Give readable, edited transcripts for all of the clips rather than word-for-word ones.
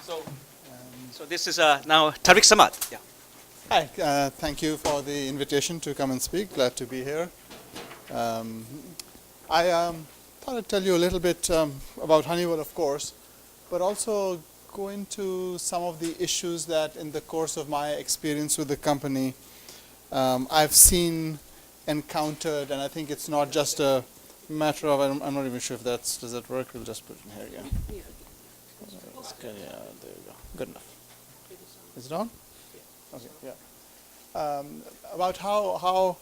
So this is now Tariq Samad. Yeah. Hi, thank you for the invitation to come and speak. Glad to be here. I thought I'd tell you a little bit about Honeywell, of course, but also go into some of the issues that in the course of my experience with the company I've seen, encountered, and I think it's not just a matter of, I'm not even sure if does that work? We'll just put it in here again. That's good, yeah, there you go. Good enough. Is it on? Okay, yeah. About how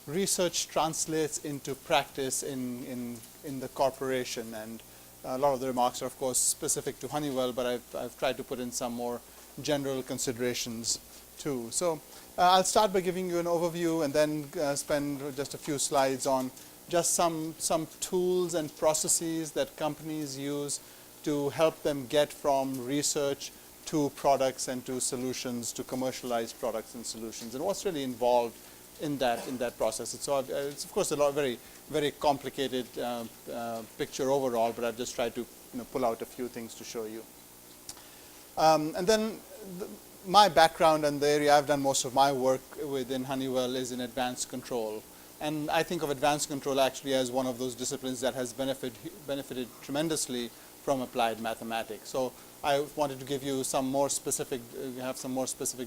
research translates into practice in the corporation, and a lot of the remarks are of course specific to Honeywell, but I've tried to put in some more general considerations too. So I'll start by giving you an overview and then spend just a few slides on just some tools and processes that companies use to help them get from research to products and to solutions, to commercialized products and solutions, and what's really involved in that process. It's of course a very complicated picture overall, but I've just tried to pull out a few things to show you. And then my background and the area I've done most of my work within Honeywell is in advanced control. And I think of advanced control actually as one of those disciplines that has benefited tremendously from applied mathematics. So I wanted to give you some more specific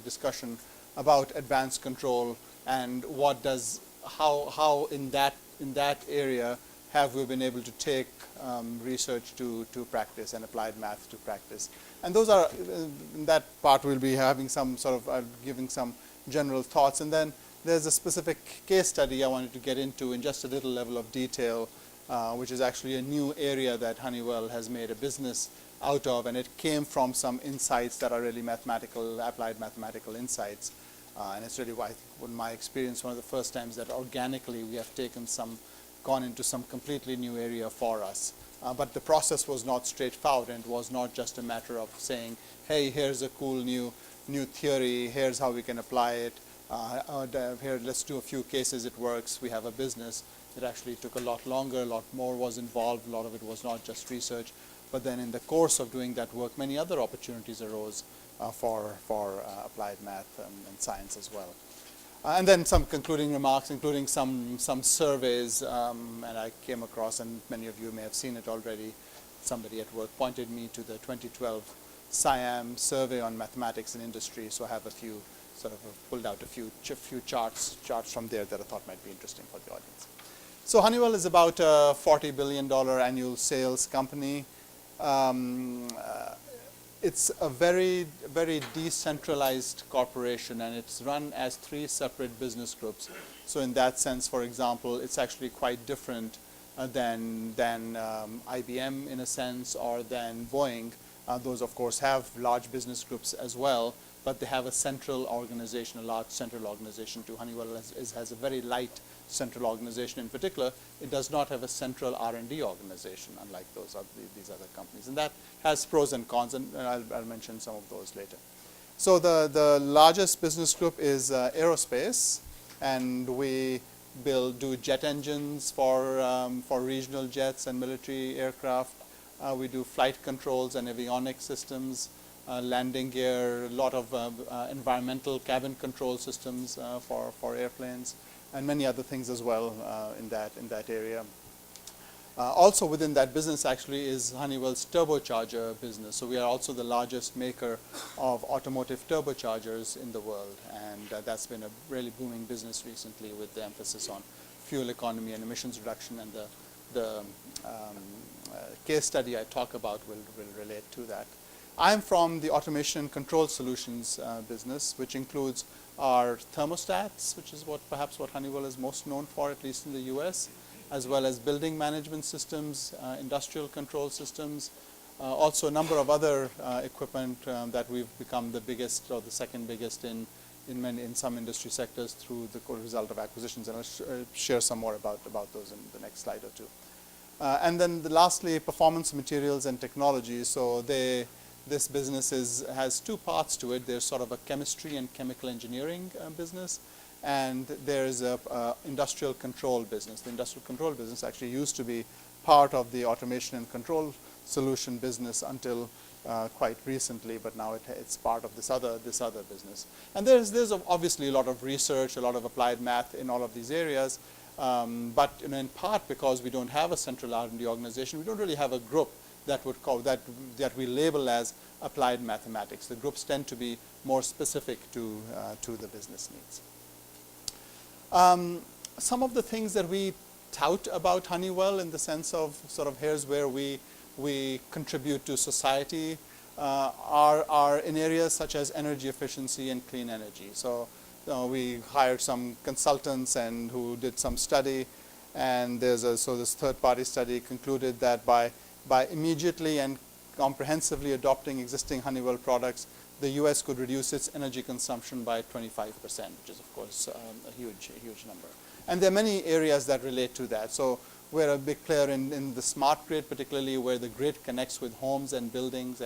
discussion about advanced control and how in that area have we been able to take research to practice and applied math to practice. And those are, in that part we'll be having giving some general thoughts, and then there's a specific case study I wanted to get into in just a little level of detail, which is actually a new area that Honeywell has made a business out of, and it came from some insights that are really applied mathematical insights. And it's really, in my experience, one of the first times that organically we have gone into some completely new area for us. But the process was not straightforward, and it was not just a matter of saying, hey, here's a cool new theory, here's how we can apply it, here, let's do a few cases, it works, we have a business. It actually took a lot longer, a lot more was involved, a lot of it was not just research. But then in the course of doing that work, many other opportunities arose for applied math and science as well. And then some concluding remarks, including some surveys, and I came across, and many of you may have seen it already, somebody at work pointed me to the 2012 SIAM survey on mathematics and industry, so I have pulled out a few charts from there that I thought might be interesting for the audience. So Honeywell is about a $40 billion annual sales company. It's a very decentralized corporation, and it's run as 3 separate business groups. So in that sense, for example, it's actually quite different than IBM in a sense, or than Boeing. Those of course have large business groups as well, but they have a central organization, a large central organization too. Honeywell has a very light central organization. In particular, it does not have a central R&D organization, unlike these other companies. And that has pros and cons, and I'll mention some of those later. So the largest business group is aerospace, and we do jet engines for regional jets and military aircraft. We do flight controls and avionics systems, landing gear, a lot of environmental cabin control systems for airplanes, and many other things as well in that area. Also within that business actually is Honeywell's turbocharger business. So we are also the largest maker of automotive turbochargers in the world, and that's been a really booming business recently with the emphasis on fuel economy and emissions reduction, and the case study I talk about will relate to that. I'm from the automation and control solutions business, which includes our thermostats, which is perhaps what Honeywell is most known for, at least in the US, as well as building management systems, industrial control systems, also a number of other equipment that we've become the biggest or the second biggest in some industry sectors through the result of acquisitions, and I'll share some more about those in the next slide or two. And then lastly, performance materials and technology. So this business has 2 parts to it. There's sort of a chemistry and chemical engineering business, and there's a industrial control business. The industrial control business actually used to be part of the automation and control solution business until quite recently, but now it's part of this other business. And there's obviously a lot of research, a lot of applied math in all of these areas, but in part because we don't have a central R&D organization, we don't really have a group that would call that we label as applied mathematics. The groups tend to be more specific to the business needs. Some of the things that we tout about Honeywell in the sense of sort of here's where we contribute to society are in areas such as energy efficiency and clean energy. So we hired some consultants and who did some study, and this third-party study concluded that by immediately and comprehensively adopting existing Honeywell products, the U.S. could reduce its energy consumption by 25%, which is of course a huge number. And there are many areas that relate to that. So we're a big player in the smart grid, particularly where the grid connects with homes and buildings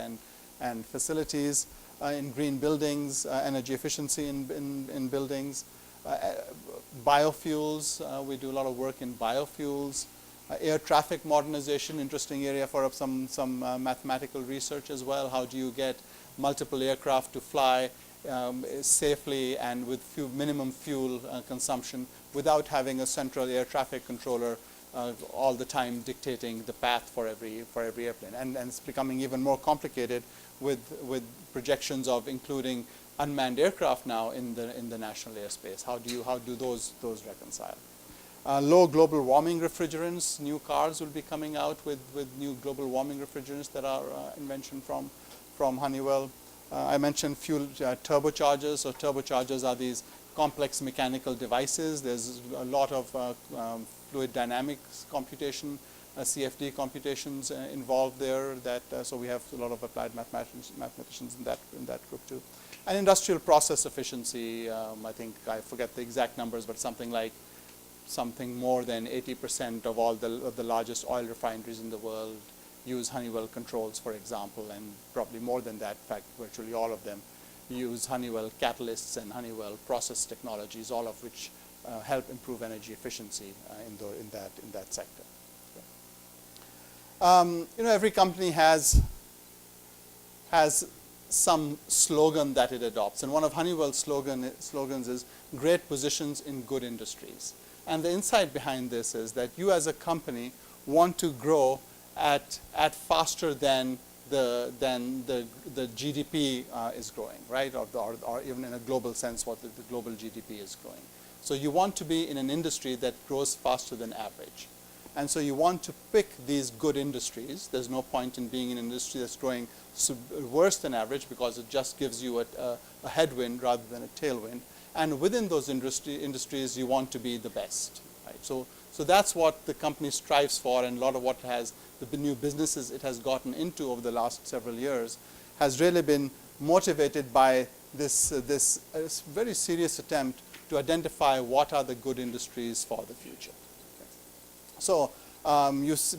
and facilities, in green buildings, energy efficiency in buildings, biofuels. We do a lot of work in biofuels, air traffic modernization, interesting area for some mathematical research as well. How do you get multiple aircraft to fly safely and with minimum fuel consumption without having a central air traffic controller all the time dictating the path for every airplane, and it's becoming even more complicated with projections of including unmanned aircraft now in the national airspace. How do those reconcile? Low global warming refrigerants. New cars will be coming out with new global warming refrigerants that are invention from Honeywell. I mentioned fuel turbochargers. So turbochargers are these complex mechanical devices. There's a lot of fluid dynamics computation, CFD computations involved there. So we have a lot of applied mathematicians in that group too. And industrial process efficiency. I think I forget the exact numbers, but something more than 80% of all the largest oil refineries in the world use Honeywell controls, for example, and probably more than that. In fact, virtually all of them use Honeywell catalysts and Honeywell process technologies, all of which help improve energy efficiency in that sector. Every company has some slogan that it adopts, and one of Honeywell's slogans is "Great positions in good industries." And the insight behind this is that you, as a company, want to grow at faster than the GDP is growing, right? Or even in a global sense, what the global GDP is growing. So you want to be in an industry that grows faster than average. And so you want to pick these good industries. There's no point in being in an industry that's growing worse than average, because it just gives you a headwind rather than a tailwind. And within those industries, you want to be the best, right? So that's what the company strives for, and a lot of what the new businesses it has gotten into over the last several years has really been motivated by this very serious attempt to identify what are the good industries for the future. Okay. So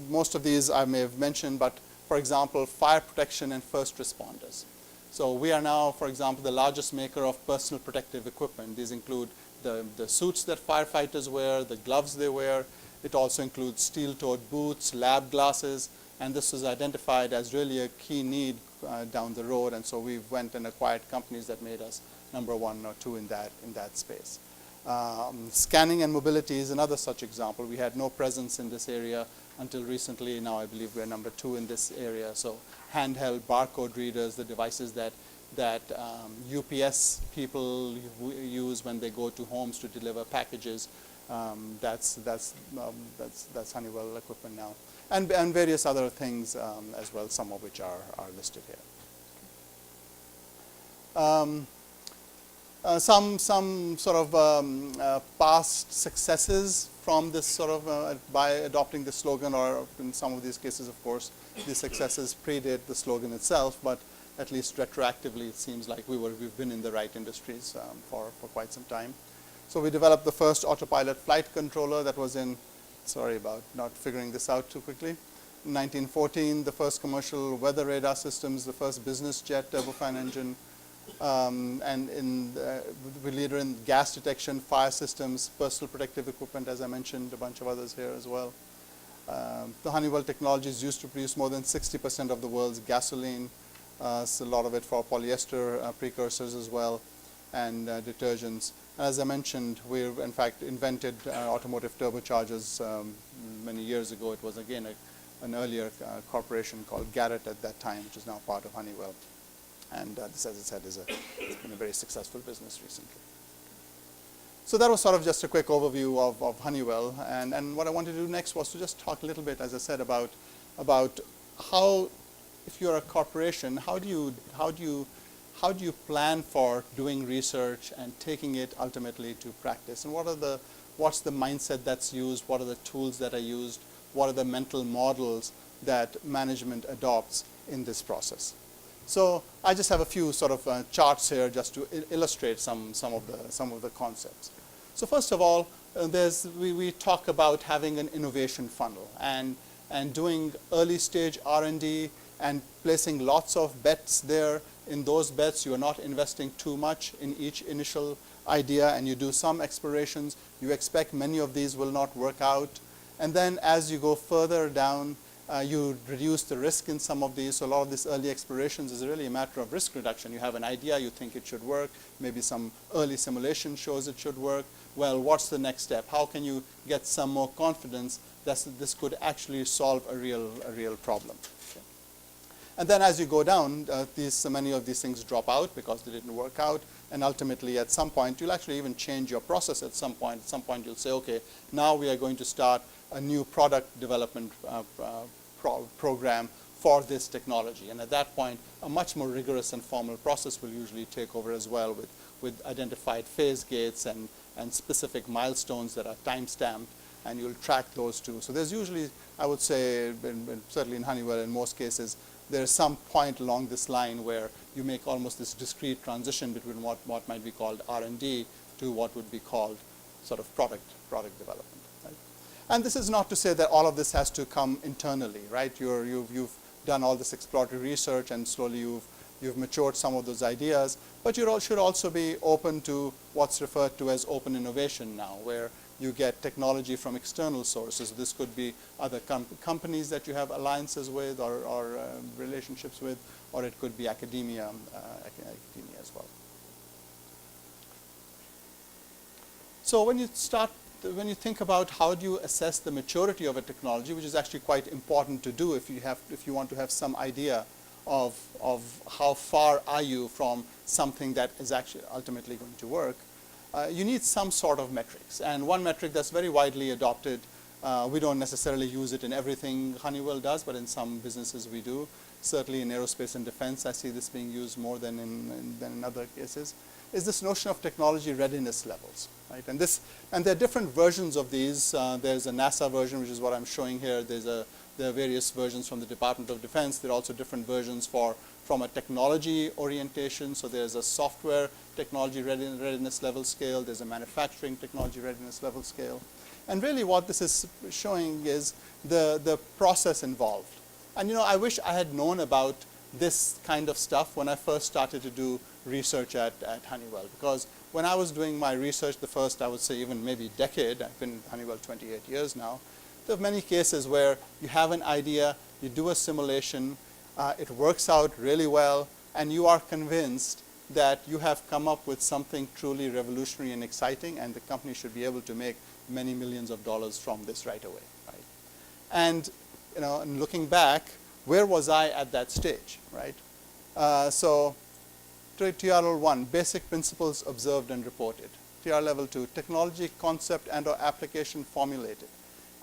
most of these I may have mentioned, but for example, fire protection and first responders. So we are now, for example, the largest maker of personal protective equipment. These include the suits that firefighters wear, the gloves they wear. It also includes steel-toed boots, lab glasses, and this was identified as really a key need down the road. And so we went and acquired companies that made us number 1 or 2 in that space. Scanning and mobility is another such example. We had no presence in this area until recently. Now I believe we're number 2 in this area. So handheld barcode readers, the devices that UPS people use when they go to homes to deliver packages. That's Honeywell equipment now, and various other things as well, some of which are listed here. Some sort of past successes from this sort of by adopting the slogan, or in some of these cases, of course, these successes predate the slogan itself, but at least retroactively, it seems like we've been in the right industries for quite some time. So we developed the first autopilot flight controller that was sorry about not figuring this out too quickly. In 1914, the first commercial weather radar systems, the first business jet turbofan engine, and we're leader in gas detection, fire systems, personal protective equipment, as I mentioned, a bunch of others here as well. The Honeywell technology is used to produce more than 60% of the world's gasoline. so a lot of it for polyester precursors as well, and detergents. As I mentioned, we in fact invented automotive turbochargers many years ago. It was again an earlier corporation called Garrett at that time, which is now part of Honeywell. And this, as I said, it's been a very successful business recently. So that was sort of just a quick overview of Honeywell. And what I wanted to do next was to just talk a little bit, as I said, about how, if you're a corporation, how do you plan for doing research and taking it ultimately to practice? And what's the mindset that's used? What are the tools that are used? What are the mental models that management adopts in this process? So I just have a few sort of charts here just to illustrate some of the concepts. So first of all, we talk about having an innovation funnel and doing early stage R&D and placing lots of bets there. In those bets, you are not investing too much in each initial idea, and you do some explorations. You expect many of these will not work out. And then as you go further down, you reduce the risk in some of these. So a lot of these early explorations is really a matter of risk reduction. You have an idea, you think it should work. Maybe some early simulation shows it should work. Well, what's the next step? How can you get some more confidence that this could actually solve a real problem? Okay. And then as you go down, many of these things drop out because they didn't work out. And ultimately, at some point, you'll actually even change your process at some point. At some point, you'll say, OK, now we are going to start a new product development program for this technology. And at that point, a much more rigorous and formal process will usually take over as well with identified phase gates and specific milestones that are time-stamped, and you'll track those too. So there's usually, I would say, certainly in Honeywell in most cases, there's some point along this line where you make almost this discrete transition between what might be called R&D to what would be called sort of product development. Right? And this is not to say that all of this has to come internally, right? You've done all this exploratory research, and slowly you've matured some of those ideas, but you should also be open to what's referred to as open innovation now, where you get technology from external sources. This could be other companies that you have alliances with or relationships with, or it could be academia as well. So when you think about how do you assess the maturity of a technology, which is actually quite important to do if you want to have some idea of how far are you from something that is actually ultimately going to work, you need some sort of metrics. And one metric that's very widely adopted, we don't necessarily use it in everything Honeywell does, but in some businesses we do. Certainly in aerospace and defense, I see this being used more than in other cases, is this notion of technology readiness levels. Right? And there are different versions of these. There's a NASA version, which is what I'm showing here. There are various versions from the Department of Defense. There are also different versions from a technology orientation. So there's a software technology readiness level scale. There's a manufacturing technology readiness level scale. And really what this is showing is the process involved. And I wish I had known about this kind of stuff when I first started to do research at Honeywell. Because when I was doing my research, the first, I would say, even maybe decade, I've been at Honeywell 28 years now, there are many cases where you have an idea, you do a simulation, it works out really well, and you are convinced that you have come up with something truly revolutionary and exciting, and the company should be able to make many millions of dollars from this right away. Right? And and looking back, where was I at that stage? Right? So TR 1, basic principles observed and reported. TR level 2, technology, concept, and/or application formulated.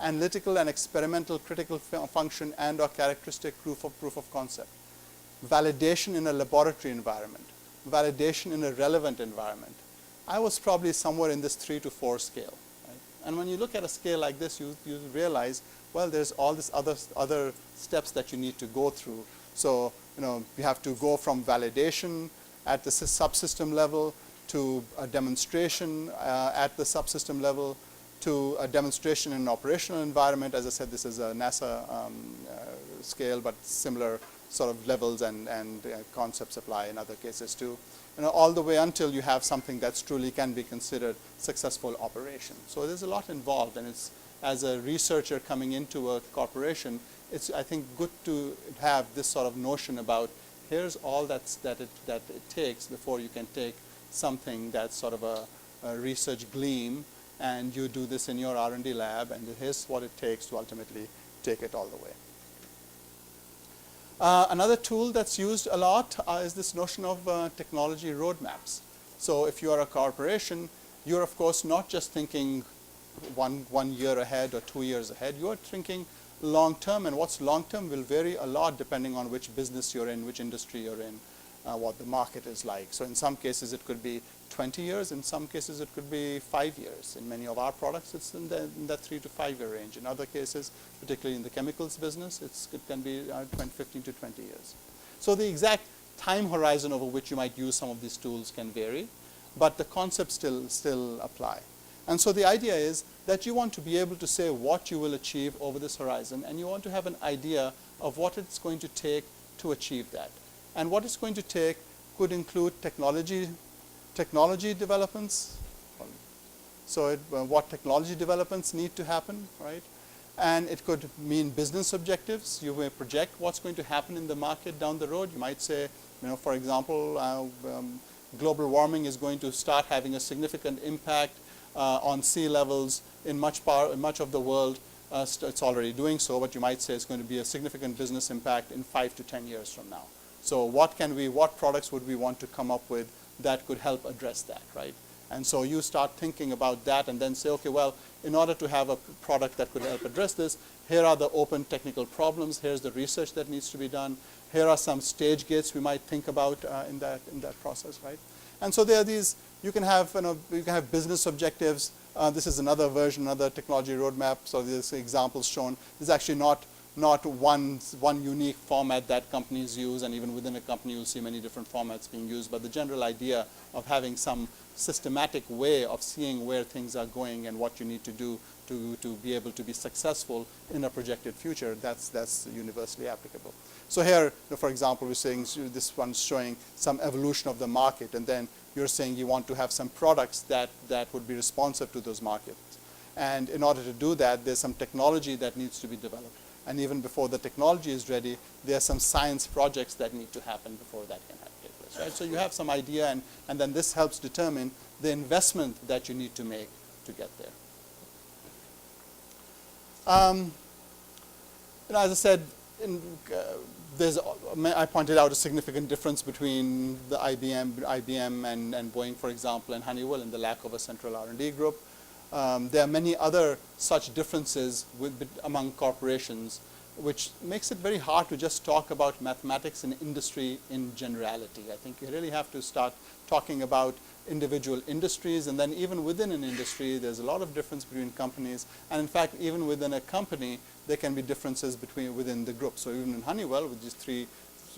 Analytical and experimental critical function and/or characteristic proof of concept. Validation in a laboratory environment. Validation in a relevant environment. I was probably somewhere in this 3 to 4 scale. Right? And when you look at a scale like this, you realize, well, there's all this other steps that you need to go through. So you have to go from validation at the subsystem level to a demonstration at the subsystem level to a demonstration in an operational environment. As I said, this is a NASA scale, but similar sort of levels and concepts apply in other cases too. All the way until you have something that's truly can be considered successful operation. So there's a lot involved, and it's, as a researcher coming into a corporation, it's, I think, good to have this sort of notion about here's all that it takes before you can take something that's sort of a research gleam, and you do this in your R&D lab, and here's what it takes to ultimately take it all the way. Another tool that's used a lot is this notion of technology roadmaps. So if you are a corporation, you're of course not just thinking one year ahead or 2 years ahead. You're thinking long term, and what's long term will vary a lot depending on which business you're in, which industry you're in, what the market is like. So in some cases it could be 20 years, in some cases it could be 5 years. In many of our products it's in that 3 to 5 year range. In other cases, particularly in the chemicals business, it can be 15 to 20 years. So the exact time horizon over which you might use some of these tools can vary, but the concepts still apply. And so the idea is that you want to be able to say what you will achieve over this horizon, and you want to have an idea of what it's going to take to achieve that. And what it's going to take could include technology developments. So what technology developments need to happen, right? And it could mean business objectives. You may project what's going to happen in the market down the road. You might say, for example, global warming is going to start having a significant impact on sea levels in much of the world. It's already doing so, but you might say it's going to be a significant business impact in 5 to 10 years from now. So what products would we want to come up with that could help address that, right? And so you start thinking about that and then say, okay, well, in order to have a product that could help address this, here are the open technical problems, here's the research that needs to be done, here are some stage gates we might think about in that process, right? And so there are these, you can have business objectives. This is another version, another technology roadmap. So there's examples shown. There's actually not one unique format that companies use, and even within a company you'll see many different formats being used. But the general idea of having some systematic way of seeing where things are going and what you need to do to be able to be successful in a projected future, that's universally applicable. So here, for example, we're saying this one's showing some evolution of the market, and then you're saying you want to have some products that would be responsive to those markets. And in order to do that, there's some technology that needs to be developed. And even before the technology is ready, there are some science projects that need to happen before that can take place, right? So you have some idea, and then this helps determine the investment that you need to make to get there. As I said, I pointed out a significant difference between the IBM and Boeing, for example, and Honeywell, and the lack of a central R&D group. There are many other such differences among corporations, which makes it very hard to just talk about mathematics in industry in generality. I think you really have to start talking about individual industries, and then even within an industry, there's a lot of difference between companies. And in fact, even within a company, there can be differences within the group. So even in Honeywell, with these 3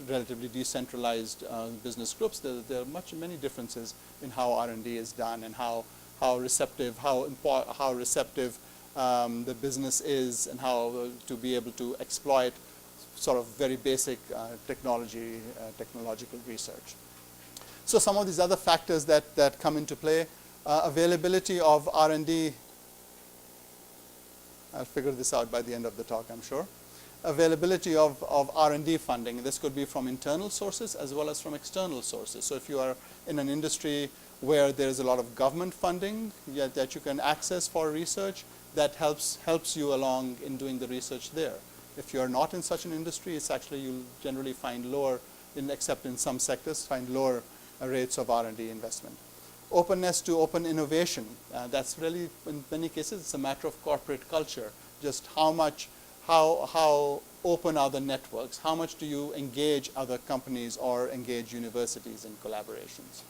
relatively decentralized business groups, there are many differences in how R&D is done and how receptive the business is, and how to be able to exploit sort of very basic technological research. So some of these other factors that come into play, availability of R&D, I'll figure this out by the end of the talk, I'm sure. Availability of R&D funding. This could be from internal sources as well as from external sources. So if you are in an industry where there's a lot of government funding that you can access for research, that helps you along in doing the research there. If you're not in such an industry, it's actually you'll generally find lower, except in some sectors, find lower rates of R&D investment. Openness to open innovation. That's really, in many cases, it's a matter of corporate culture. Just how open are the networks? How much do you engage other companies or engage universities in collaborations?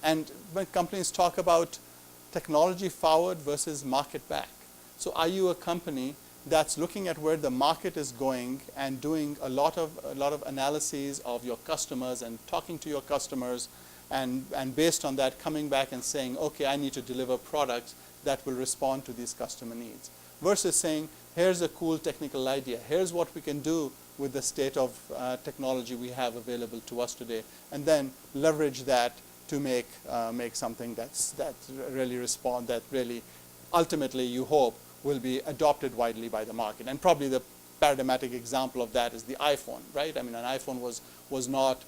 And when companies talk about technology forward versus market back. So are you a company that's looking at where the market is going and doing a lot of analyses of your customers and talking to your customers, and based on that coming back and saying, okay, I need to deliver products that will respond to these customer needs, versus saying, here's a cool technical idea, here's what we can do with the state of technology we have available to us today, and then leverage that to make something that really ultimately you hope will be adopted widely by the market. And probably the paradigmatic example of that is the iPhone, right? I mean, an iPhone was not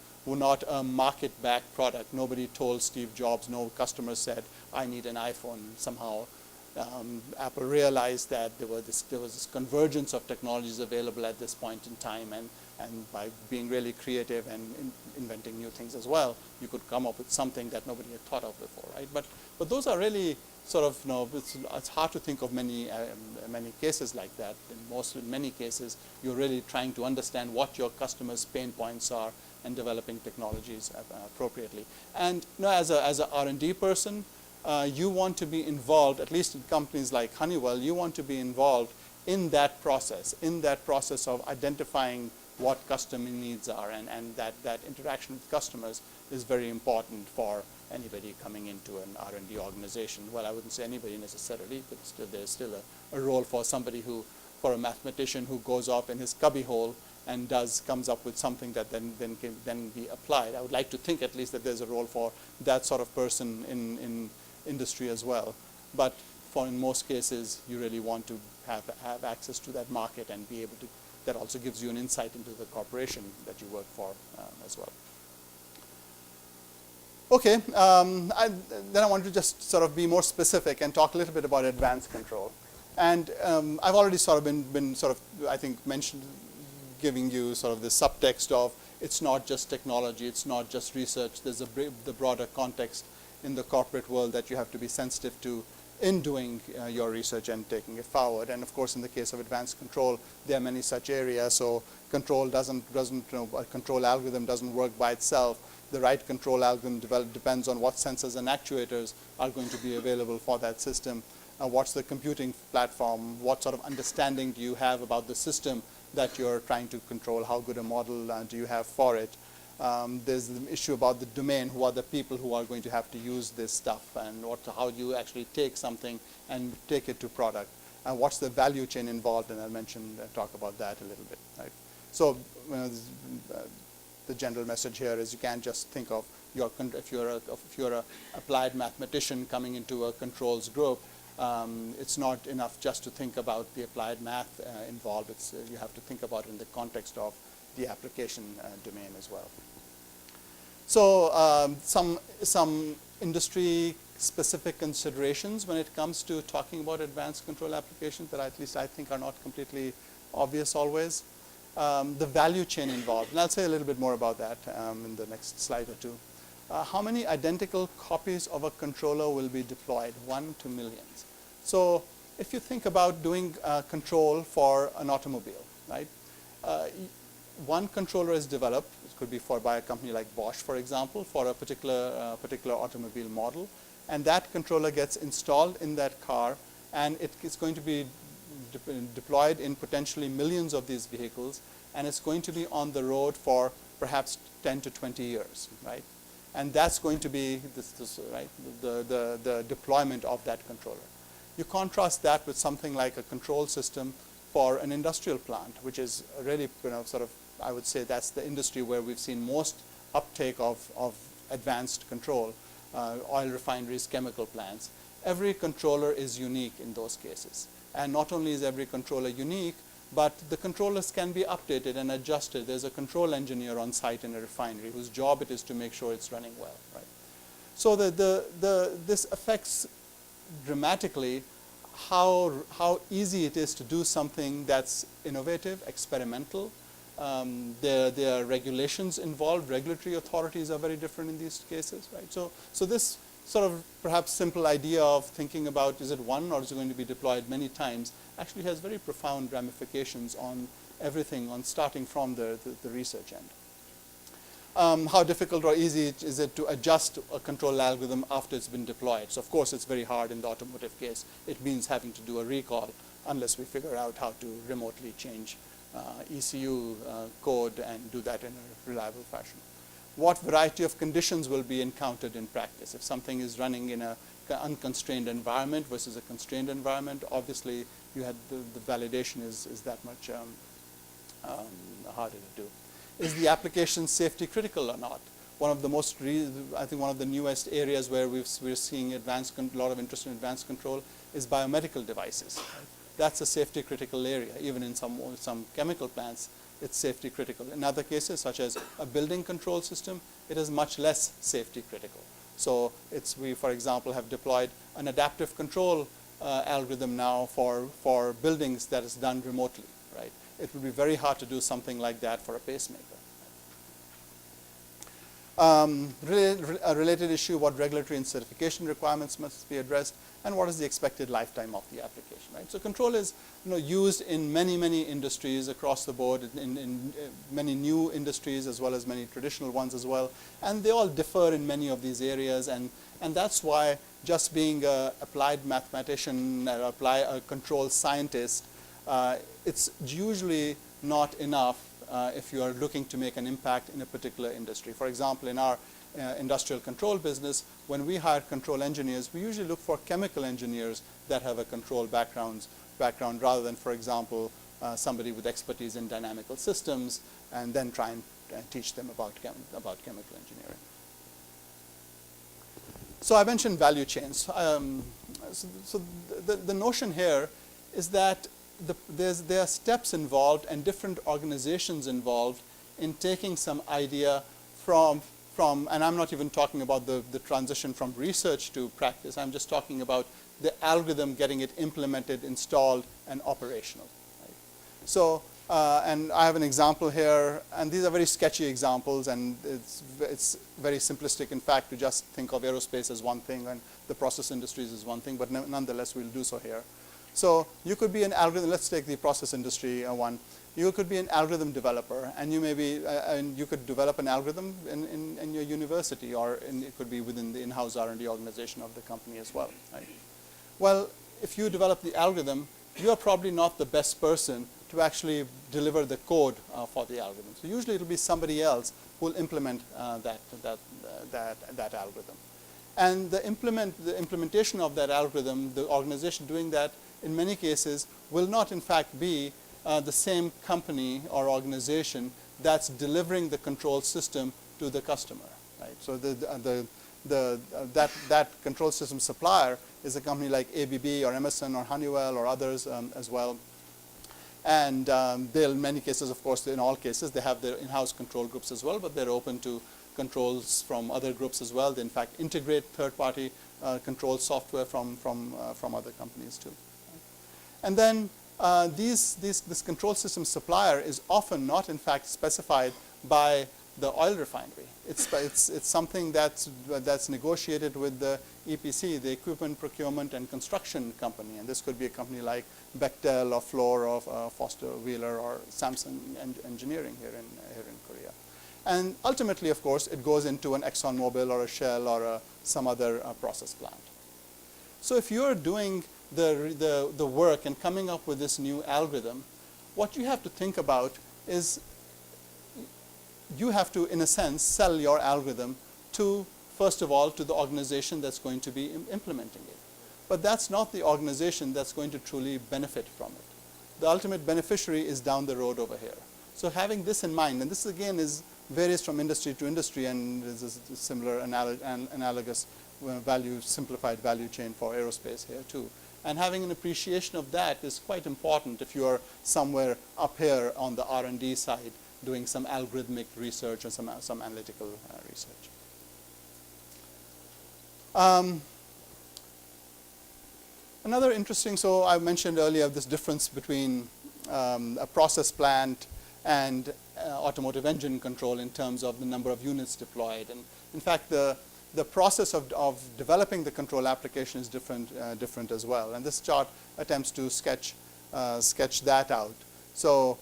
a market-backed product. Nobody told Steve Jobs, no customer said, I need an iPhone. Somehow Apple realized that there was this convergence of technologies available at this point in time, and by being really creative and inventing new things as well, you could come up with something that nobody had thought of before, right? But those are really sort of, it's hard to think of many cases like that. In many cases, you're really trying to understand what your customers' pain points are and developing technologies appropriately. And as a R&D person, you want to be involved, at least in companies like Honeywell, you want to be involved in that process of identifying what customer needs are, and that interaction with customers is very important for anybody coming into an R&D organization. Well, I wouldn't say anybody necessarily, but there's still a role for somebody for a mathematician who goes off in his cubbyhole and comes up with something that then can be applied. I would like to think at least that there's a role for that sort of person in industry as well. But in most cases, you really want to have access to that market and be able to. That also gives you an insight into the corporation that you work for as well. Okay, then I want to just sort of be more specific and talk a little bit about advanced control. And I've already sort of been sort of, I think, giving you sort of the subtext of it's not just technology, it's not just research. There's the broader context in the corporate world that you have to be sensitive to in doing your research and taking it forward. And of course, in the case of advanced control, there are many such areas. So control a control algorithm doesn't work by itself. The right control algorithm depends on what sensors and actuators are going to be available for that system. What's the computing platform? What sort of understanding do you have about the system that you're trying to control? How good a model do you have for it? There's the issue about the domain. Who are the people who are going to have to use this stuff, and how you actually take something and take it to product, and what's the value chain involved? And I'll talk about that a little bit. Right? So the general message here is you can't just think of if you're a applied mathematician coming into a controls group. It's not enough just to think about the applied math involved. You have to think about it in the context of the application domain as well. So some industry-specific considerations when it comes to talking about advanced control applications that at least I think are not completely obvious always. The value chain involved, and I'll say a little bit more about that in the next slide or two. How many identical copies of a controller will be deployed? 1 to millions. So if you think about doing control for an automobile, right? One controller is developed. It could be by a company like Bosch, for example, for a particular automobile model, and that controller gets installed in that car, and it is going to be deployed in potentially millions of these vehicles, and it's going to be on the road for perhaps 10 to 20 years, right? And that's going to be the deployment of that controller. You contrast that with something like a control system for an industrial plant, which is really sort of, I would say that's the industry where we've seen most uptake of advanced control, oil refineries, chemical plants. Every controller is unique in those cases. And not only is every controller unique, but the controllers can be updated and adjusted. There's a control engineer on site in a refinery whose job it is to make sure it's running well, right? So this affects dramatically how easy it is to do something that's innovative, experimental. There are regulations involved. Regulatory authorities are very different in these cases, right? So this sort of perhaps simple idea of thinking about is it one or is it going to be deployed many times actually has very profound ramifications on everything, on starting from the research end. How difficult or easy is it to adjust a control algorithm after it's been deployed? So of course it's very hard in the automotive case. It means having to do a recall unless we figure out how to remotely change ECU code and do that in a reliable fashion. What variety of conditions will be encountered in practice? If something is running in an unconstrained environment versus a constrained environment, obviously you had the validation is that much harder to do. Is the application safety critical or not? One of the I think one of the newest areas where we're seeing a lot of interest in advanced control is biomedical devices. Right? that's a safety critical area. Even in some chemical plants, it's safety critical. In other cases, such as a building control system, it is much less safety critical. So we, for example, have deployed an adaptive control algorithm now for buildings that is done remotely, right? It would be very hard to do something like that for a pacemaker. A related issue, what regulatory and certification requirements must be addressed, and what is the expected lifetime of the application, right? So control is used in many industries across the board, in many new industries as well as many traditional ones as well, and they all differ in many of these areas, and that's why just being an applied mathematician or a control scientist, it's usually not enough if you are looking to make an impact in a particular industry. For example, in our industrial control business, when we hire control engineers, we usually look for chemical engineers that have a control background rather than, for example, somebody with expertise in dynamical systems, and then try and teach them about chemical engineering. So I mentioned value chains. So the notion here is that there are steps involved and different organizations involved in taking some idea from, and I'm not even talking about the transition from research to practice. I'm just talking about the algorithm, getting it implemented, installed, and operational. Right? So, and I have an example here, and these are very sketchy examples, and it's very simplistic, in fact, to just think of aerospace as one thing and the process industries as one thing, but nonetheless, we'll do so here. So you could be an algorithm. Let's take the process industry one. You could be an algorithm developer, and you may be, and you could develop an algorithm in your university, or it could be within the in-house R&D organization of the company as well. Right? Well, if you develop the algorithm, you are probably not the best person to actually deliver the code for the algorithm. So usually it'll be somebody else who will implement that algorithm. And the implementation of that algorithm, the organization doing that, in many cases, will not in fact be the same company or organization that's delivering the control system to the customer. Right? So that control system supplier is a company like ABB or Emerson or Honeywell or others as well. And they'll, in many cases, of course, in all cases, they have their in-house control groups as well, but they're open to controls from other groups as well. They, in fact, integrate third-party control software from other companies too. And then this control system supplier is often not, in fact, specified by the oil refinery. It's something that's negotiated with the EPC, the Equipment Procurement and Construction Company, and this could be a company like Bechtel or Fluor or Foster Wheeler or Samsung Engineering here in Korea. And ultimately, of course, it goes into an ExxonMobil or a Shell or some other process plant. So if you're doing the work and coming up with this new algorithm, what you have to think about is you have to, in a sense, sell your algorithm to, first of all, to the organization that's going to be implementing it. But that's not the organization that's going to truly benefit from it. The ultimate beneficiary is down the road over here. So having this in mind, and this again varies from industry to industry, and is a similar analogous simplified value chain for aerospace here too. And having an appreciation of that is quite important if you're somewhere up here on the R&D side doing some algorithmic research or some analytical research. Another interesting, so I mentioned earlier this difference between a process plant and automotive engine control in terms of the number of units deployed. And in fact, the process of developing the control application is different as well. And this chart attempts to sketch that out. So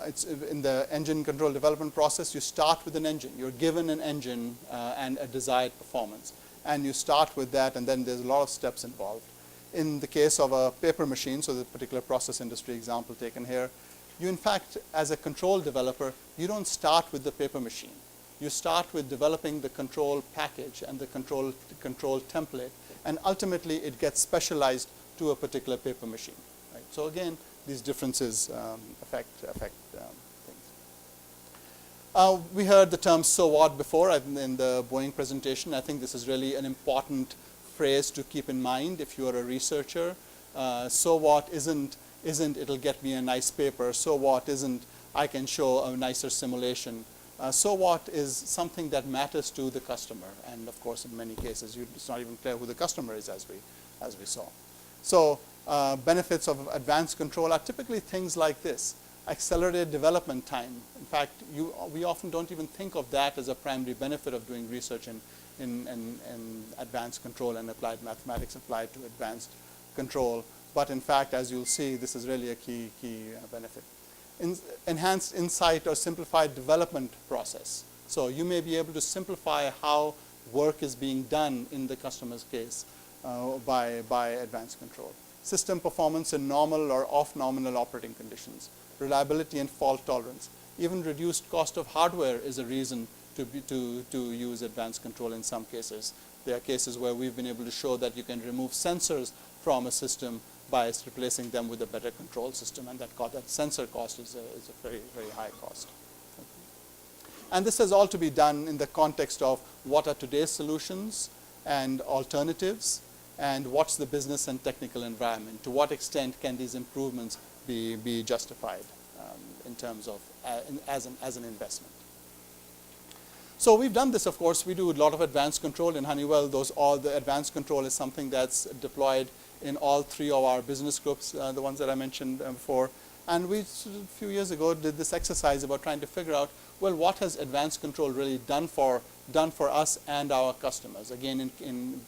it's in the engine control development process, you start with an engine. You're given an engine and a desired performance. And you start with that, and then there's a lot of steps involved. In the case of a paper machine, so the particular process industry example taken here, you in fact, as a control developer, you don't start with the paper machine. You start with developing the control package and the control template, and ultimately it gets specialized to a particular paper machine. Right? So again, these differences affect things. We heard the term "so what" before in the Boeing presentation. I think this is really an important phrase to keep in mind if you are a researcher. So what isn't it'll get me a nice paper. So what isn't I can show a nicer simulation. So what is something that matters to the customer. And of course, in many cases, it's not even clear who the customer is, as we saw. So benefits of advanced control are typically things like this. Accelerated development time. In fact, we often don't even think of that as a primary benefit of doing research in advanced control and applied mathematics applied to advanced control. But in fact, as you'll see, this is really a key benefit. Enhanced insight or simplified development process. So you may be able to simplify how work is being done in the customer's case by advanced control. System performance in normal or off-nominal operating conditions. Reliability and fault tolerance. Even reduced cost of hardware is a reason to use advanced control in some cases. There are cases where we've been able to show that you can remove sensors from a system by replacing them with a better control system, and that sensor cost is a very, very high cost. And this has all to be done in the context of what are today's solutions and alternatives, and what's the business and technical environment. To what extent can these improvements be justified in terms of as an investment. So we've done this, of course. We do a lot of advanced control in Honeywell. All the advanced control is something that's deployed in all three of our business groups, the ones that I mentioned before. And we, a few years ago, did this exercise about trying to figure out, well, what has advanced control really done for us and our customers? Again, in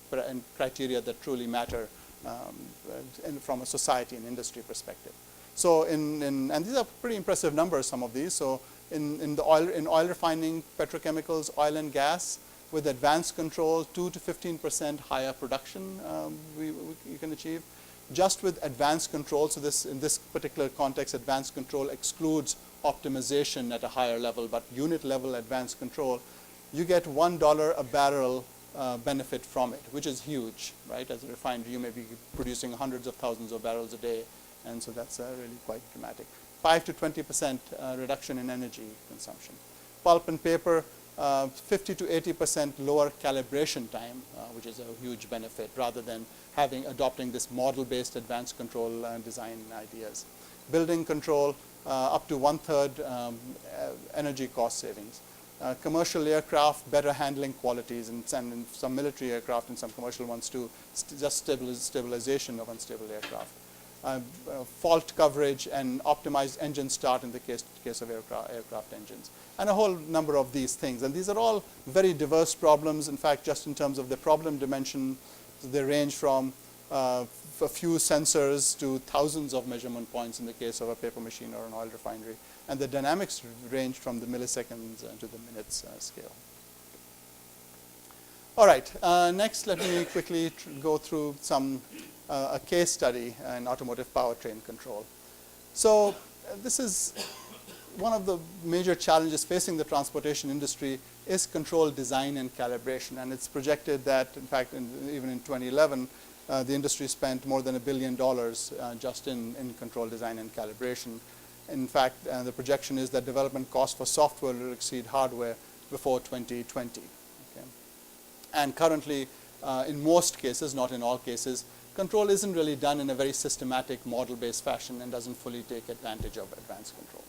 criteria that truly matter from a society and industry perspective. So, and these are pretty impressive numbers, some of these. So, in oil refining, petrochemicals, oil and gas, with advanced control, 2 to 15% higher production you can achieve. Just with advanced control, so in this particular context, advanced control excludes optimization at a higher level, but unit level advanced control, you get $1 a barrel benefit from it, which is huge, right? As a refinery, you may be producing hundreds of thousands of barrels a day, and so that's really quite dramatic. 5 to 20% reduction in energy consumption. Pulp and paper, 50 to 80% lower calibration time, which is a huge benefit, rather than adopting this model-based advanced control design ideas. Building control, up to 1/3 energy cost savings. Commercial aircraft, better handling qualities, and in some military aircraft and some commercial ones too, just stabilization of unstable aircraft. Fault coverage and optimized engine start in the case of aircraft engines, and a whole number of these things. And these are all very diverse problems. In fact, just in terms of the problem dimension, they range from a few sensors to thousands of measurement points in the case of a paper machine or an oil refinery. And the dynamics range from the milliseconds to the minutes scale. All right, next let me quickly go through a case study in automotive powertrain control. So this is one of the major challenges facing the transportation industry is control design and calibration. And it's projected that, in fact, even in 2011, the industry spent more than $1 billion just in control design and calibration. In fact, the projection is that development costs for software will exceed hardware before 2020. Okay? And currently, in most cases, not in all cases, control isn't really done in a very systematic model-based fashion and doesn't fully take advantage of advanced control.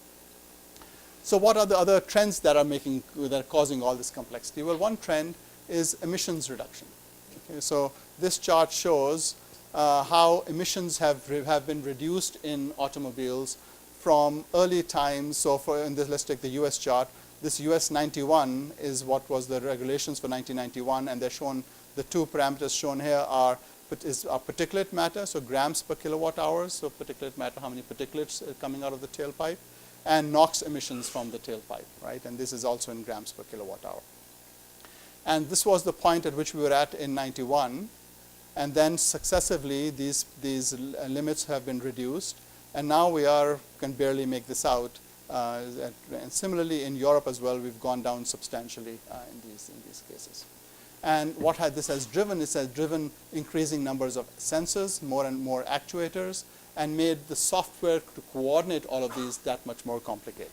So what are the other trends that are causing all this complexity? Well, one trend is emissions reduction. Okay, so this chart shows how emissions have been reduced in automobiles from early times. So let's take the US chart. This US 91 is what was the regulations for 1991, and they're shown, the two parameters shown here are particulate matter, so grams per kilowatt hours, so particulate matter, how many particulates are coming out of the tailpipe, and NOx emissions from the tailpipe, right? And this is also in grams per kilowatt hour. And this was the point at which we were at in 91, and then successively these limits have been reduced, and now we can barely make this out. And similarly in Europe as well, we've gone down substantially in these cases. And what this has driven is increasing numbers of sensors, more and more actuators, and made the software to coordinate all of these that much more complicated.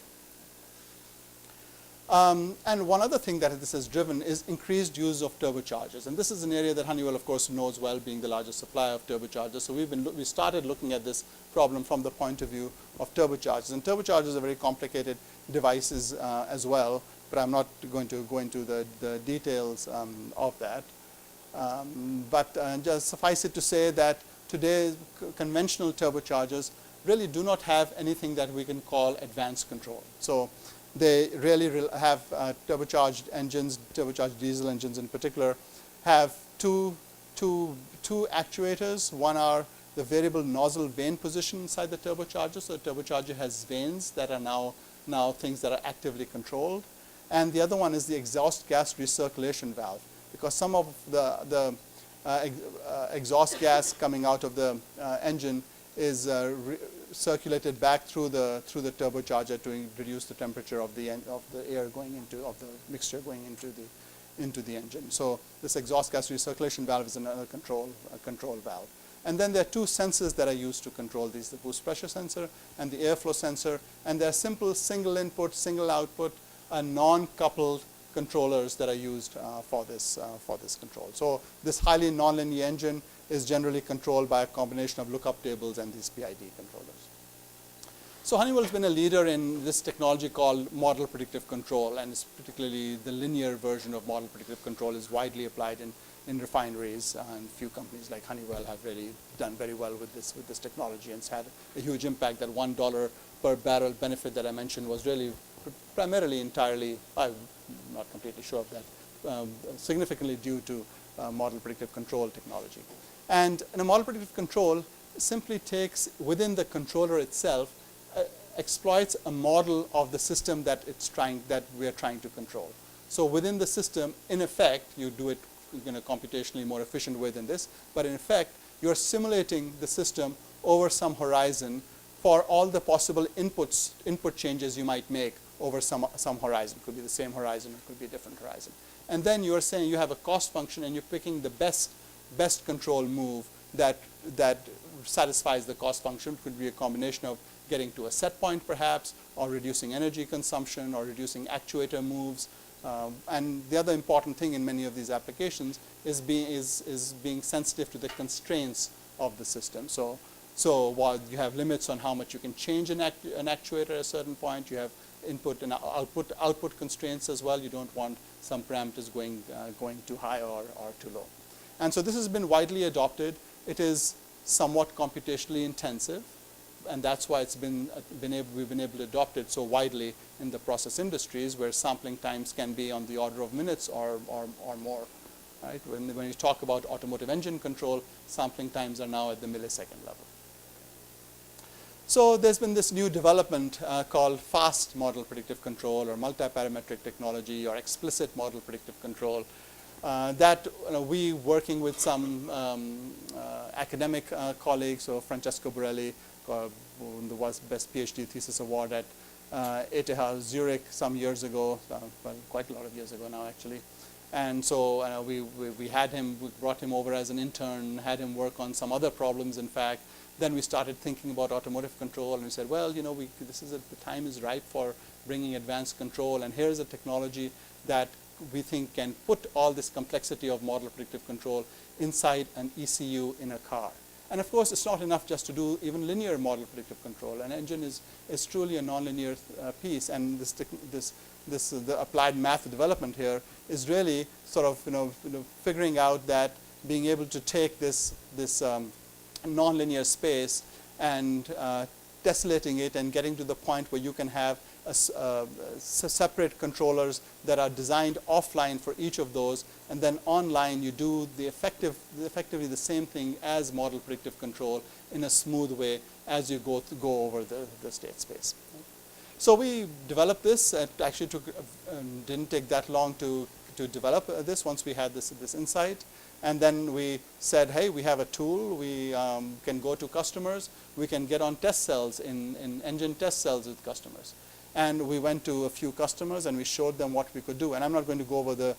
And one other thing that this has driven is increased use of turbochargers. And this is an area that Honeywell, of course, knows well, being the largest supplier of turbochargers. So we started looking at this problem from the point of view of turbochargers. And turbochargers are very complicated devices as well, but I'm not going to go into the details of that. But just suffice it to say that today conventional turbochargers really do not have anything that we can call advanced control. So they really have turbocharged engines, turbocharged diesel engines in particular, have two actuators. One are the variable nozzle vane position inside the turbocharger. So the turbocharger has vanes that are now things that are actively controlled. And the other one is the exhaust gas recirculation valve, because some of the exhaust gas coming out of the engine is circulated back through the turbocharger to reduce the temperature of the air going into the mixture going into the engine. So this exhaust gas recirculation valve is another control valve. And then there are two sensors that are used to control these: the boost pressure sensor and the airflow sensor. And they're simple single input, single output, non-coupled controllers that are used for this control. So this highly nonlinear engine is generally controlled by a combination of lookup tables and these PID controllers. So Honeywell has been a leader in this technology called model predictive control, and it's particularly the linear version of model predictive control is widely applied in refineries, and few companies like Honeywell have really done very well with this technology, and it's had a huge impact. That $1 per barrel benefit that I mentioned was really primarily entirely, I'm not completely sure of that, significantly due to model predictive control technology. And a model predictive control simply takes within the controller itself, exploits a model of the system that we are trying to control. So within the system, in effect, you do it in a computationally more efficient way than this, but in effect, you're simulating the system over some horizon for all the possible input changes you might make over some horizon. It could be the same horizon, it could be a different horizon. And then you're saying you have a cost function and you're picking the best control move that satisfies the cost function. It could be a combination of getting to a set point perhaps, or reducing energy consumption, or reducing actuator moves. And the other important thing in many of these applications is being sensitive to the constraints of the system. So while you have limits on how much you can change an actuator at a certain point, you have input and output constraints as well. You don't want some parameters going too high or too low. And so this has been widely adopted. It is somewhat computationally intensive, and that's why we've been able to adopt it so widely in the process industries, where sampling times can be on the order of minutes or more. Right? When you talk about automotive engine control, sampling times are now at the millisecond level. So there's been this new development called fast model predictive control, or multi-parametric technology, or explicit model predictive control, that we, working with some academic colleagues, so Francesco Borelli, who was best PhD thesis award at ETH Zurich some years ago, well, quite a lot of years ago now actually. And so we had him, we brought him over as an intern, had him work on some other problems, in fact. Then we started thinking about automotive control, and we said, well, the time is ripe for bringing advanced control, and here's a technology that we think can put all this complexity of model predictive control inside an ECU in a car. And of course, it's not enough just to do even linear model predictive control. An engine is truly a nonlinear piece, and the applied math development here is really sort of figuring out that being able to take this nonlinear space and tessellating it and getting to the point where you can have separate controllers that are designed offline for each of those, and then online you do effectively the same thing as model predictive control in a smooth way as you go over the state space. So we developed this. It actually didn't take that long to develop this once we had this insight. And then we said, hey, we have a tool. We can go to customers. We can get on test cells, in engine test cells with customers. And we went to a few customers and we showed them what we could do. And I'm not going to go over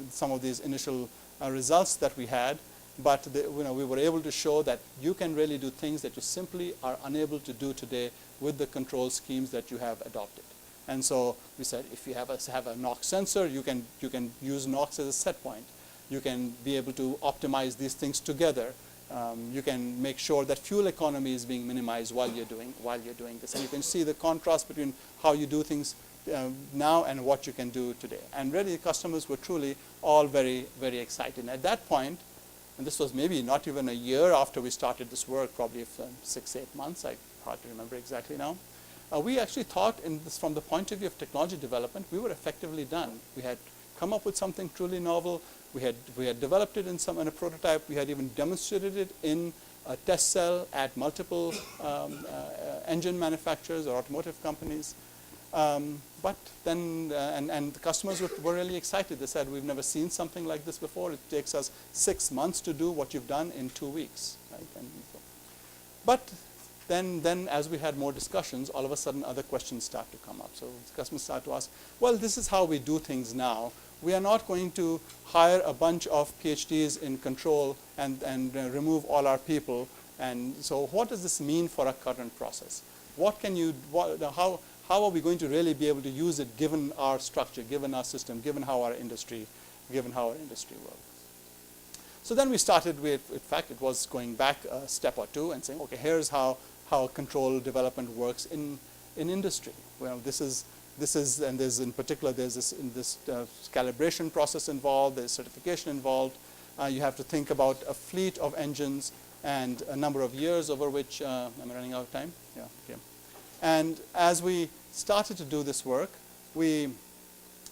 some of these initial results that we had, but we were able to show that you can really do things that you simply are unable to do today with the control schemes that you have adopted. And so we said, if you have a NOx sensor, you can use NOx as a set point. You can be able to optimize these things together. You can make sure that fuel economy is being minimized while you're doing this. And you can see the contrast between how you do things now and what you can do today. And really, customers were truly all very, very excited. And at that point, and this was maybe not even a year after we started this work, probably 6, 8 months, I hard to remember exactly now. We actually thought from the point of view of technology development, we were effectively done. We had come up with something truly novel. We had developed it in a prototype. We had even demonstrated it in a test cell at multiple engine manufacturers or automotive companies. But then, and the customers were really excited. They said, we've never seen something like this before. It takes us 6 months to do what you've done in 2 weeks. Right? But then as we had more discussions, all of a sudden other questions start to come up. So customers start to ask, well, this is how we do things now. We are not going to hire a bunch of PhDs in control and remove all our people. And so what does this mean for our current process? How are we going to really be able to use it given our structure, given our system, given how our industry works? So then we started with, in fact, it was going back a step or two and saying, okay, here's how control development works in industry. Well, this is, and there's in particular, there's this calibration process involved, there's certification involved. You have to think about a fleet of engines and a number of years over which, am I running out of time? Yeah, okay. And as we started to do this work, we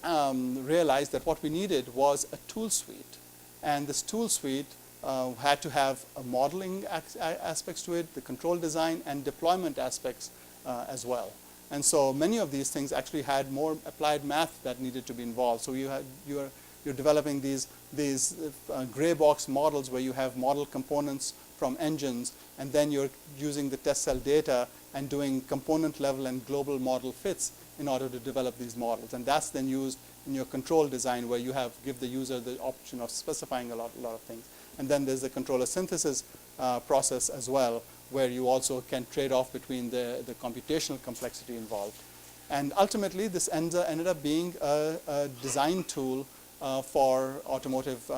realized that what we needed was a tool suite. And this tool suite had to have a modeling aspects to it, the control design, and deployment aspects as well. And so many of these things actually had more applied math that needed to be involved. So you're developing these gray box models where you have model components from engines, and then you're using the test cell data and doing component level and global model fits in order to develop these models. And that's then used in your control design, where you give the user the option of specifying a lot of things. And then there's the controller synthesis process as well, where you also can trade off between the computational complexity involved. And ultimately, this ended up being a design tool for automotive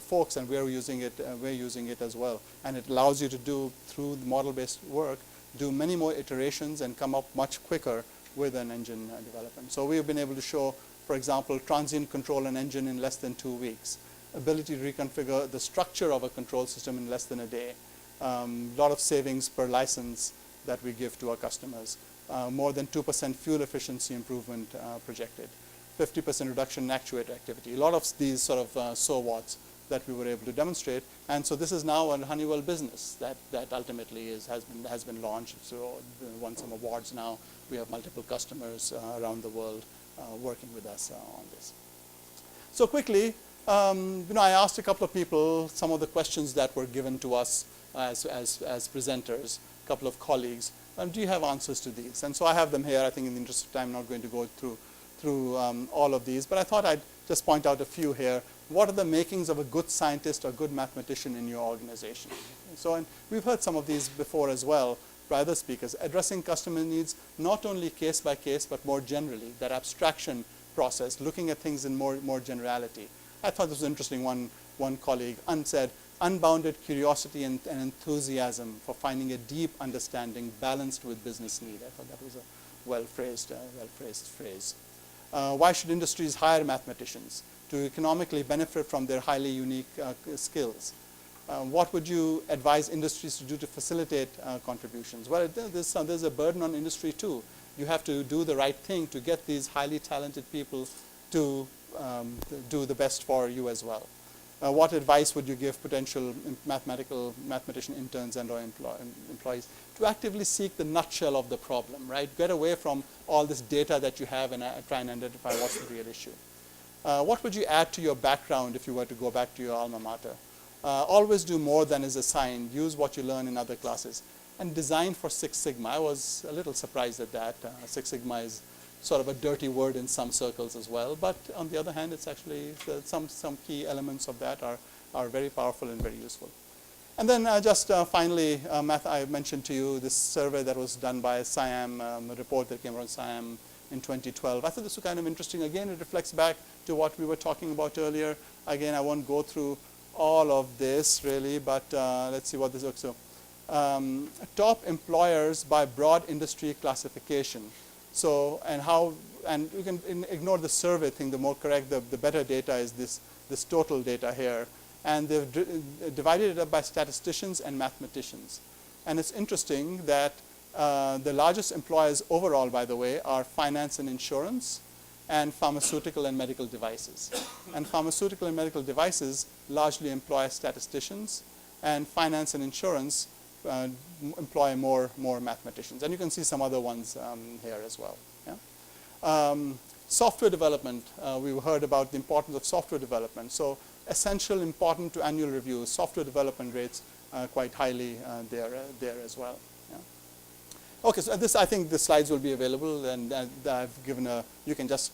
folks, and we're using it as well. And it allows you to do, through the model-based work, do many more iterations and come up much quicker with an engine development. So we've been able to show, for example, transient control an engine in less than 2 weeks, ability to reconfigure the structure of a control system in less than a day, lot of savings per license that we give to our customers, more than 2% fuel efficiency improvement projected, 50% reduction in actuator activity, a lot of these sort of so whats that we were able to demonstrate. And so this is now a Honeywell business that ultimately has been launched. So won some awards now. We have multiple customers around the world working with us on this. So quickly, I asked a couple of people some of the questions that were given to us as presenters, a couple of colleagues. Do you have answers to these? And so I have them here. I think in the interest of time, I'm not going to go through all of these, but I thought I'd just point out a few here. What are the makings of a good scientist or good mathematician in your organization? So, and we've heard some of these before as well by other speakers, addressing customer needs not only case by case, but more generally, that abstraction process, looking at things in more generality. I thought this was interesting. One colleague said, unbounded curiosity and enthusiasm for finding a deep understanding balanced with business need. I thought that was a well-phrased phrase. Why should industries hire mathematicians? To economically benefit from their highly unique skills. What would you advise industries to do to facilitate contributions? Well, there's a burden on industry too. You have to do the right thing to get these highly talented people to do the best for you as well. What advice would you give potential mathematician interns and or employees to actively seek the nutshell of the problem, right? Get away from all this data that you have and try and identify what's the real issue. What would you add to your background if you were to go back to your alma mater? Always do more than is assigned. Use what you learn in other classes. And design for Six Sigma. I was a little surprised at that. Six Sigma is sort of a dirty word in some circles as well. But on the other hand, it's actually some key elements of that are very powerful and very useful. And then just finally, I mentioned to you this survey that was done by SIAM, a report that came from SIAM in 2012. I thought this was kind of interesting. Again, it reflects back to what we were talking about earlier. Again, I won't go through all of this really, but let's see what this looks like. Top employers by broad industry classification. So, and you can ignore the survey thing, the more correct, the better data is this total data here. And they've divided it up by statisticians and mathematicians. And it's interesting that the largest employers overall, by the way, are finance and insurance, and pharmaceutical and medical devices. And pharmaceutical and medical devices largely employ statisticians, and finance and insurance employ more mathematicians. And you can see some other ones here as well. Yeah? Software development, we heard about the importance of software development. So essential, important to annual reviews, software development rates quite highly there as well. Yeah? Okay, so this, I think the slides will be available, and I've given you can just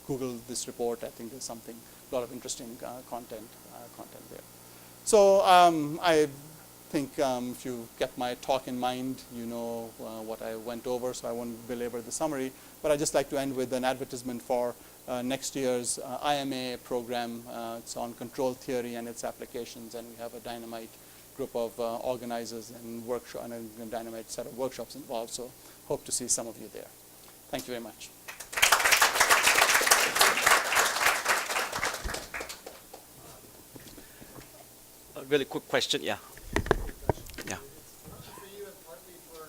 Google this report. I think there's a lot of interesting content there. So I think if you kept my talk in mind, you know what I went over, so I won't belabor the summary. But I'd just like to end with an advertisement for next year's IMA program. It's on control theory and its applications, and we have a dynamite group of organizers and a dynamite set of workshops involved. So hope to see some of you there. Thank you very much. A really quick question, yeah. Yeah. For you and partly for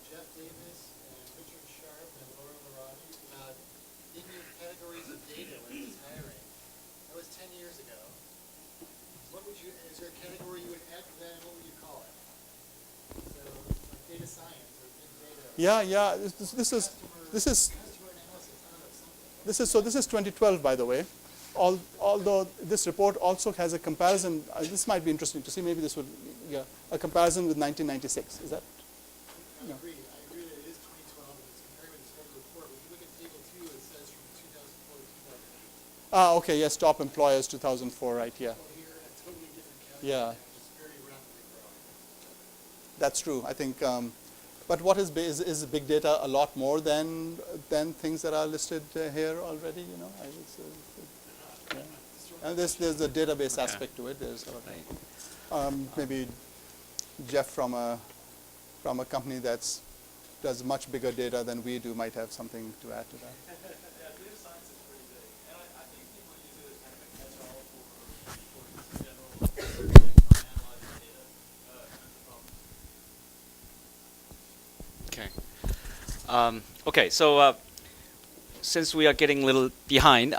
Jeff Davis and Richard Sharp and Laura Larati, in your categories of data when it was hiring, that was 10 years ago. Is there a category you would add to that, and what would you call it? So, like data science or big data. Yeah. This is Customer analysis, I don't know, something. So this is 2012, by the way. Although this report also has a comparison, this might be interesting to see. Maybe this would, a comparison with 1996. Is that? I agree that it is 2012 and it's compared with the study report. If you look at table 2, it says from 2004 to 2008. Okay, yes, top employers 2004, right? Yeah. Well, here a totally different category. Yeah. Just very rapidly growing. That's true. I think. But what is big data a lot more than things that are listed here already? Yeah. And there's a database aspect to it. There's maybe Jeff from a company that does much bigger data than we do might have something to add to that. Yeah, data science is pretty big, and I think people use it as kind of a catch-all for general analyzing data kinds of problems. Okay. Okay. So since we are getting a little behind.